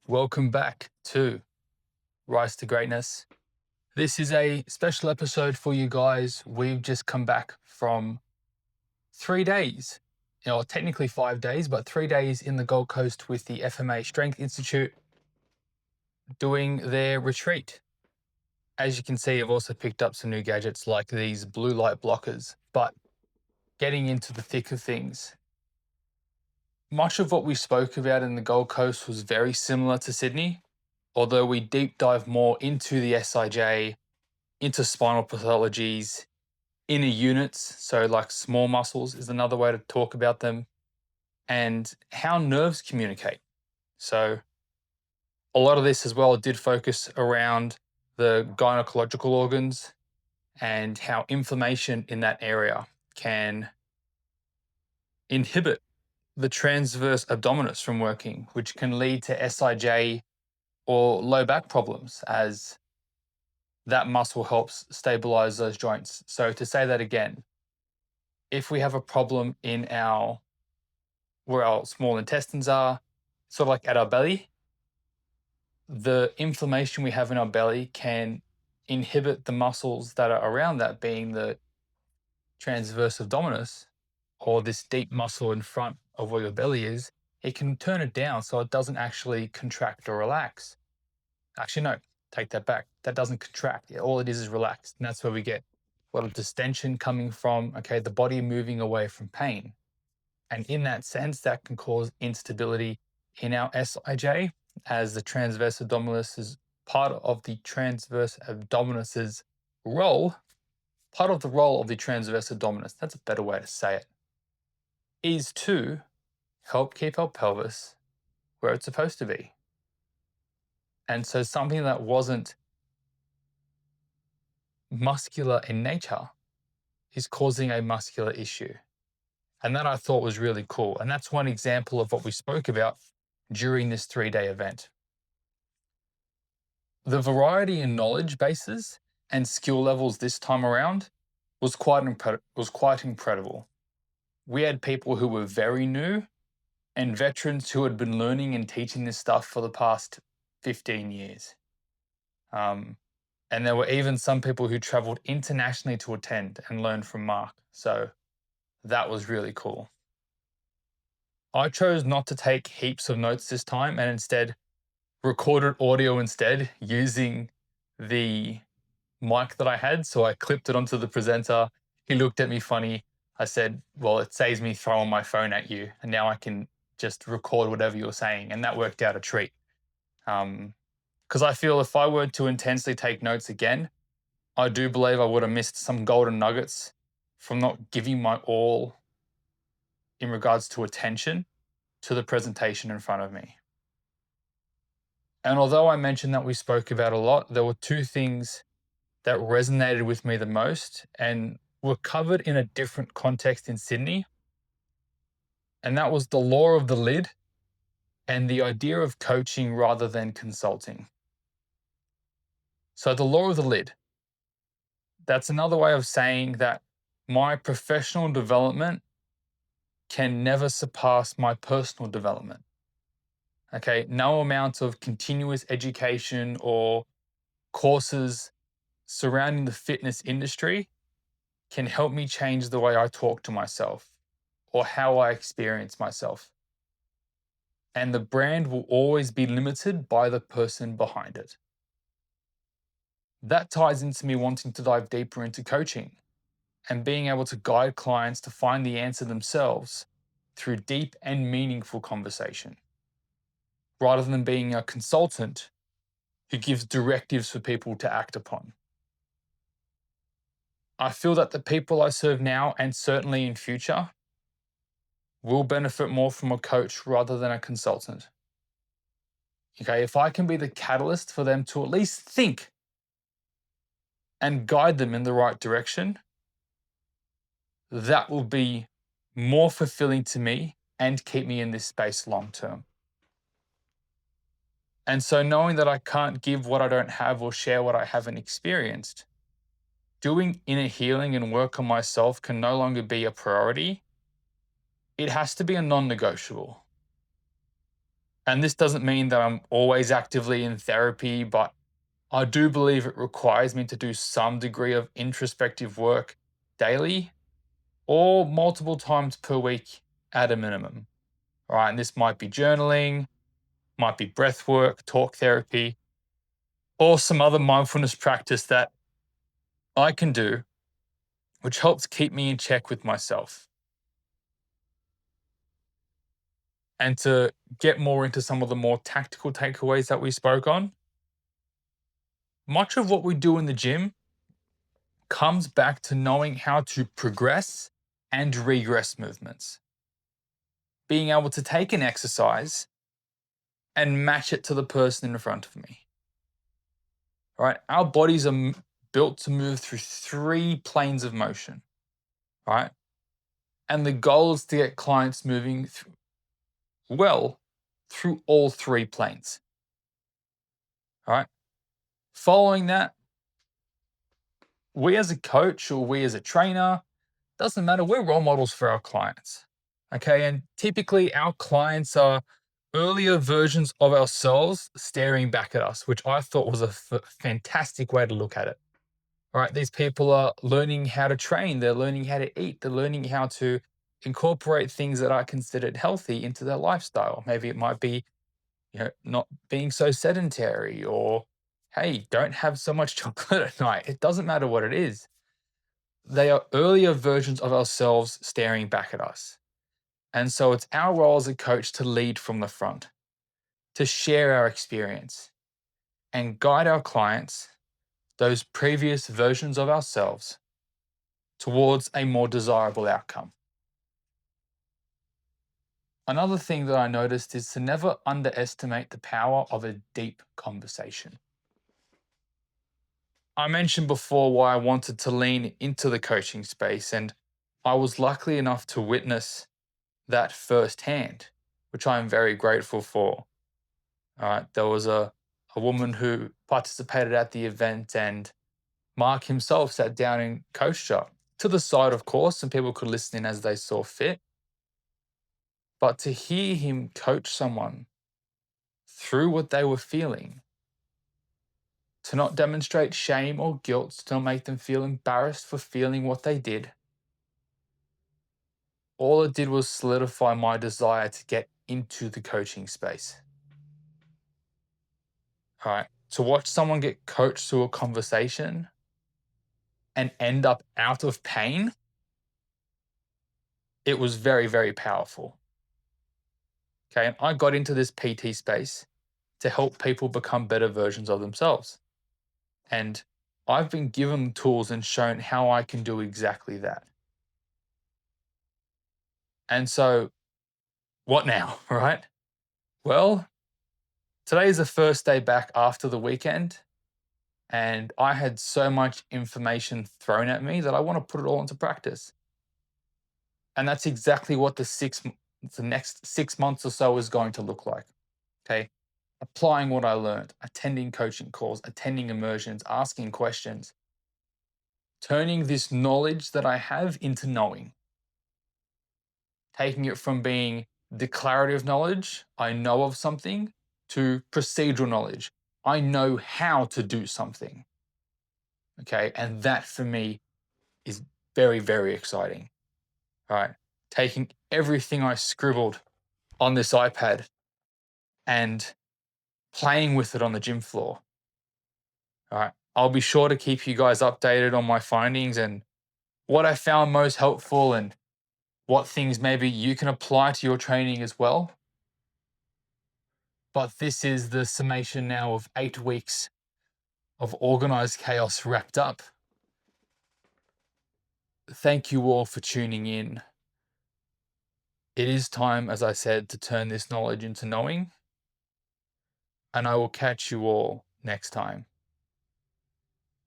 Welcome back to Rise to Greatness. This is a special episode for you guys. We've just come back from 3 days, technically 5 days, but 3 days in the Gold Coast with the FMA Strength Institute doing their retreat. As you can see, I've also picked up some new gadgets like these blue light blockers, but getting into the thick of things. Much of what we spoke about in the Gold Coast was very similar to Sydney, although we deep dive more into the SIJ, into spinal pathologies, inner units, so like small muscles is another way to talk about them, and how nerves communicate. So a lot of this as well did focus around the gynecological organs and how inflammation in that area can inhibit the transverse abdominis from working, which can lead to SIJ or low back problems, as that muscle helps stabilize those joints. So to say that again, if we have a problem in where our small intestines are, sort of like at our belly, the inflammation we have in our belly can inhibit the muscles that are around that, being the transverse abdominis, or this deep muscle in front of where your belly is. It can turn it down so it doesn't actually contract or relax. Actually, no, take that back. That doesn't contract. All it is relaxed. And that's where we get a lot of distension coming from, the body moving away from pain. And in that sense, that can cause instability in our SIJ, as the transverse abdominis is part of the transverse abdominis's role. Part of the role of the transverse abdominis, that's a better way to say it, is to help keep our pelvis where it's supposed to be. And so something that wasn't muscular in nature is causing a muscular issue. And that I thought was really cool. And that's one example of what we spoke about during this 3-day event. The variety in knowledge bases and skill levels this time around was quite incredible. We had people who were very new and veterans who had been learning and teaching this stuff for the past 15 years. And there were even some people who traveled internationally to attend and learn from Mark. So that was really cool. I chose not to take heaps of notes this time and instead recorded audio instead using the mic that I had. So I clipped it onto the presenter. He looked at me funny. I said, well, it saves me throwing my phone at you, and now I can just record whatever you're saying. And that worked out a treat. Because I feel if I were to intensely take notes again, I do believe I would have missed some golden nuggets from not giving my all in regards to attention to the presentation in front of me. And although I mentioned that we spoke about a lot, there were two things that resonated with me the most and were covered in a different context in Sydney. And that was the law of the lid and the idea of coaching rather than consulting. So the law of the lid, that's another way of saying that my professional development can never surpass my personal development. No amount of continuous education or courses surrounding the fitness industry can help me change the way I talk to myself or how I experience myself. And the brand will always be limited by the person behind it. That ties into me wanting to dive deeper into coaching and being able to guide clients to find the answer themselves through deep and meaningful conversation, rather than being a consultant who gives directives for people to act upon. I feel that the people I serve now and certainly in future will benefit more from a coach rather than a consultant. If I can be the catalyst for them to at least think and guide them in the right direction, that will be more fulfilling to me and keep me in this space long term. And so knowing that I can't give what I don't have or share what I haven't experienced, doing inner healing and work on myself can no longer be a priority. It has to be a non-negotiable. And this doesn't mean that I'm always actively in therapy, but I do believe it requires me to do some degree of introspective work daily or multiple times per week at a minimum. All right. And this might be journaling, might be breath work, talk therapy, or some other mindfulness practice that I can do, which helps keep me in check with myself. And to get more into some of the more tactical takeaways that we spoke on, much of what we do in the gym comes back to knowing how to progress and regress movements. Being able to take an exercise and match it to the person in front of me. All right. Our bodies are built to move through 3 planes of motion. Right. And the goal is to get clients moving well through all 3 planes. All right. Following that, we as a coach or we as a trainer, doesn't matter, we're role models for our clients. Okay. And typically our clients are earlier versions of ourselves staring back at us, which I thought was a fantastic way to look at it. All right. These people are learning how to train, they're learning how to eat, they're learning how to incorporate things that are considered healthy into their lifestyle. Maybe it might be, not being so sedentary, or hey, don't have so much chocolate at night. It doesn't matter what it is. They are earlier versions of ourselves staring back at us. And so it's our role as a coach to lead from the front, to share our experience and guide our clients, those previous versions of ourselves, towards a more desirable outcome. Another thing that I noticed is to never underestimate the power of a deep conversation. I mentioned before why I wanted to lean into the coaching space, and I was lucky enough to witness that firsthand, which I'm very grateful for. All right, there was a woman who participated at the event, and Mark himself sat down and coached her to the side, of course, and people could listen in as they saw fit. But to hear him coach someone through what they were feeling, to not demonstrate shame or guilt, to not make them feel embarrassed for feeling what they did, all it did was solidify my desire to get into the coaching space. All right. To watch someone get coached through a conversation and end up out of pain, it was very, very powerful. Okay. And I got into this PT space to help people become better versions of themselves. And I've been given tools and shown how I can do exactly that. And so, what now, right? Well, today is the first day back after the weekend, and I had so much information thrown at me that I want to put it all into practice. And that's exactly what the next 6 months or so is going to look like. Okay. Applying what I learned, attending coaching calls, attending immersions, asking questions, turning this knowledge that I have into knowing, taking it from being declarative knowledge, I know of something, to procedural knowledge, I know how to do something. Okay. And that for me is very, very exciting. All right. Taking everything I scribbled on this iPad and playing with it on the gym floor. All right. I'll be sure to keep you guys updated on my findings and what I found most helpful, and what things maybe you can apply to your training as well. But this is the summation now of 8 weeks of organized chaos wrapped up. Thank you all for tuning in. It is time, as I said, to turn this knowledge into knowing, and I will catch you all next time.